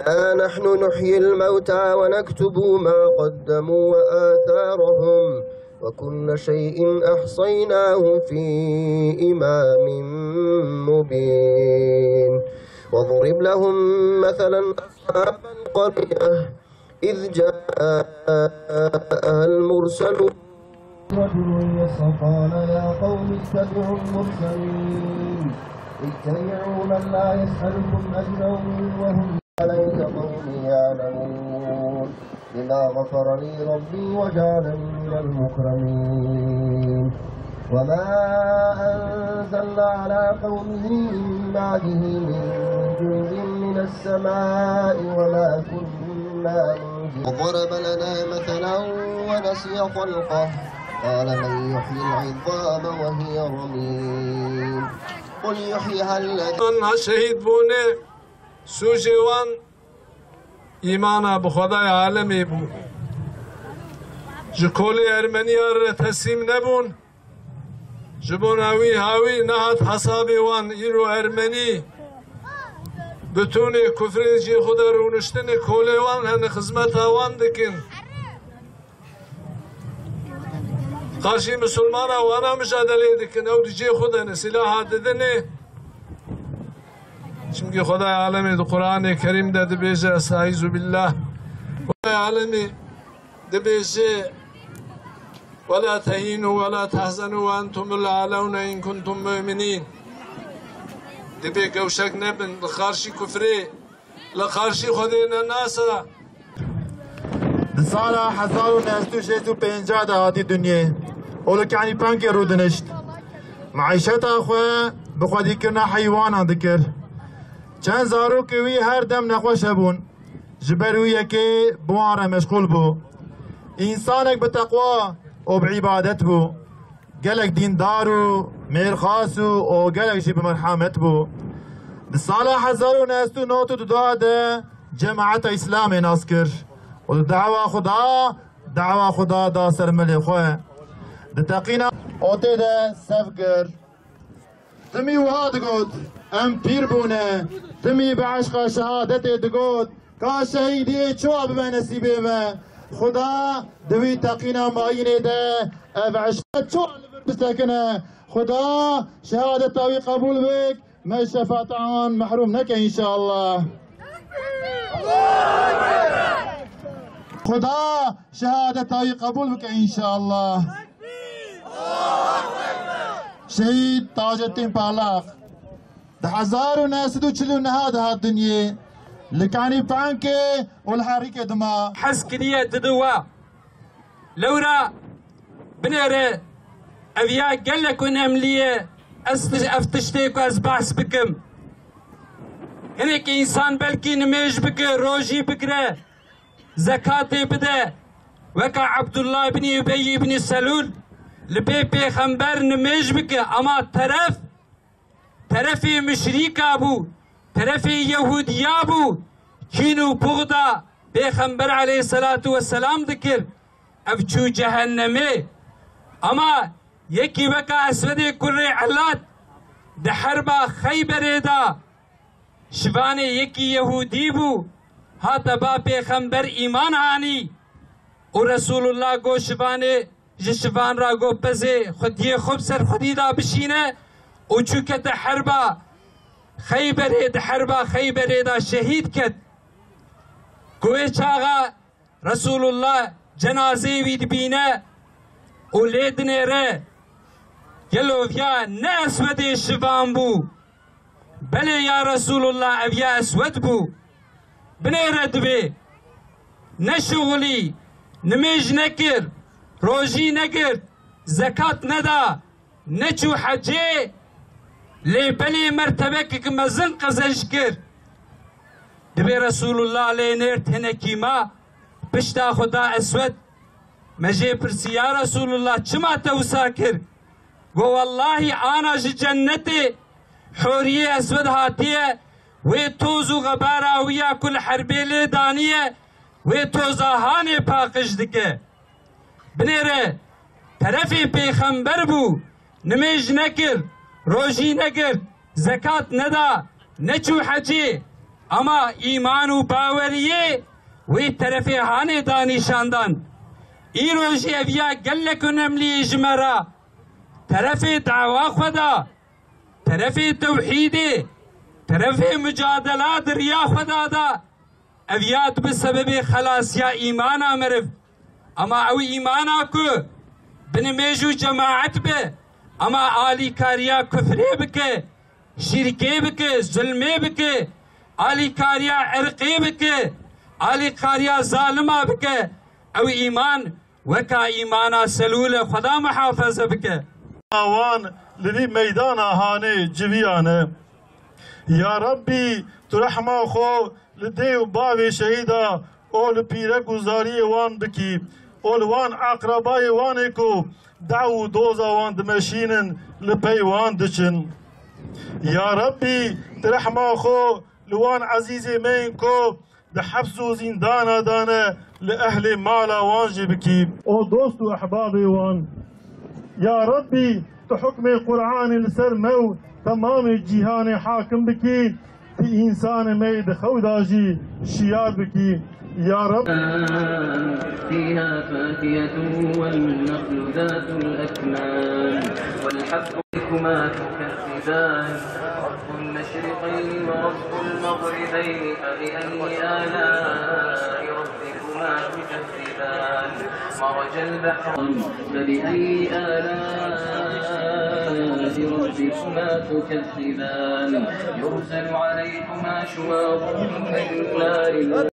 إنا نحن نحيي الموتى ونكتب ما قدموا وآثارهم وكل شيء أحصيناه في إمام مبين واضرب لهم مثلا أصحاب القرية إذ جاءها المرسلون رجل قال يا قوم اتبعوا المرسلين اتبعوا من لا يسألكم أجرا وهم ليس قومي يعلمون بما غفر لي ربي وجعلني من المكرمين وما أنزلنا على قومه من بعده من جند من السماء وما كنا منزلين وضرب لنا مثلا ونسي خلقه قال من يحيي العظام وهي رميم قل يحييها الذي شهید بونه سوجوان ایمانا بخدای عالمی بو جکولی ارمنیا را تسلیم نبون جبون هاوی نهات حسابی وان ایرو ارمنی بتونی کفری جی خود رونشتن کولی وان هن خدمت وان دکن قارشی مسلمان وانا مجادله دکن او جی خود هن سلاح ددنه چونکه خدای عالمی در قرآن کریم ده بیجه استعیذ بالله خدای عالمی ده بیجه ولا تهینوا ولا تحزنوا وانتم الاعلون ان کنتم مؤمنین ده بی گوشک نبن لخارشی کفری لخارشی خودینا ناسا ده سالا 1950 ده هاتی دنیا اولو کعنی پنکی رو دنشت معیشتا خواه بخوادی کرنا حیوانا دکر چند زارو که وی هر دم نخوش هبون جبرویه که بواره مشغول بو انسانک به تقوا و بعبادت بو گلک دیندار و میرخاص و گلک جی بمرحمت بو ده سال 1992 ده جماعت اسلام ناس کر و دعوا خدا دا سرملی خواه ده تقینا اوته ده سفگر تمی وها دگود ام پیر بونه تمی به عشق شهادت دگود که شهیدی چواب به نصیبه و خدا دوی تقینا ماینه ده او عشق چواب بسکنه خدا شهادت تاوی قبول بک ما شفاعت آن محروم نکه انشاءالله خدا شهادت تاوی قبول بک انشاءالله شهید تاج الدین پهلاق ده 1949 ده الدنيا لكاني فانكي والحريكة دماء حسكرية تدوا لورا بنيري أبيا قال لك ونملية أفتشتيك وأز بحث بكم هناك إنسان بلكي نميج بكر روجي بكره زكاتي بده وكا عبد الله بن أبي بن سلول لبي بيخنبر نميج بكر أما طرفي مشريكا بو طرفي يهوديا بو كينو بغدا بيخنبر عليه الصلاة والسلام ذكر أفجو جهنمي أما يكي وكا أسودي كري علات ده حربا خيبر دا شفاني يكي يهودي بو هاتا با بيخنبر إيمان هاني ورسول الله گو شفاني جشفان را گو بزي خديه خب سر خدي دا بشينه وچوكة ده حربا خيبر دا شهيد كت گوه چاغا رسول الله جنازي ويد بينه وليدنه ره يلو فيا نه اسود شفان بو بله يا رسول الله افيا اسود بو بنيره دبي نشغلي نميج نكر روجي نكر زكاة ندا نچو حجي لي بلي مرتبك مزن قزشكر دبي رسول الله لينرت هنكي ما بشتا خدا اسود مجي برسي يا رسول الله چما توساكر گو والله انا جنتي حوريه اسود هاتيه وي توزو غبارا ويا كل حربي لي دانيه وي توزا هاني باقش دكه بنيره طرفي پیغمبر بو نميج نكر روجي نكر زكاة ندا نچو حجي اما ایمان و باوریه وی طرفي هاني داني شاندان ای روجي اویا گلک نملی اجمرا طرفي دعوا خدا طرفي توحيدي طرفي مجادلات ريا خدا دا اویات بسبب خلاص يا ایمانا مرف اما او ایمانا کو بنميجو جماعت به اما آلی کاریا کفری بکه شرکی بکه ظلمه بکه آلی کاریا عرقی بکه آلی کاریا ظالمه بکه او ایمان وكا إيمانا سلولة خدا محافظة بك آوان لذي ميدان هاني جويانه يا ربي ترحمه خو لدي وباوي شهيدا اول بيره گزاري وان بكي اول وان اقرباي وانكو دعو دوزا وان دمشينن لبي وان دشن يا ربي ترحمه خو لوان عزيزي مينكو ده حبس وزندان دانا لأهل مالا وانجي بكي او دوست واحبابي وان يا ربي تحكم القرآن لسر مو تمام الجهان حاكم بكي في إنسان ميد خوداجي شيار بكي يا رب فيها فاكهة والنخل ذات الأكمام والحب لكما تكذبان رب المشرقين ورب المغربين فبأي آلاء ربكما تكذبان مرج البحر فبأي آلاء ربكما تكذبان يرسل عليكما شواظ من نار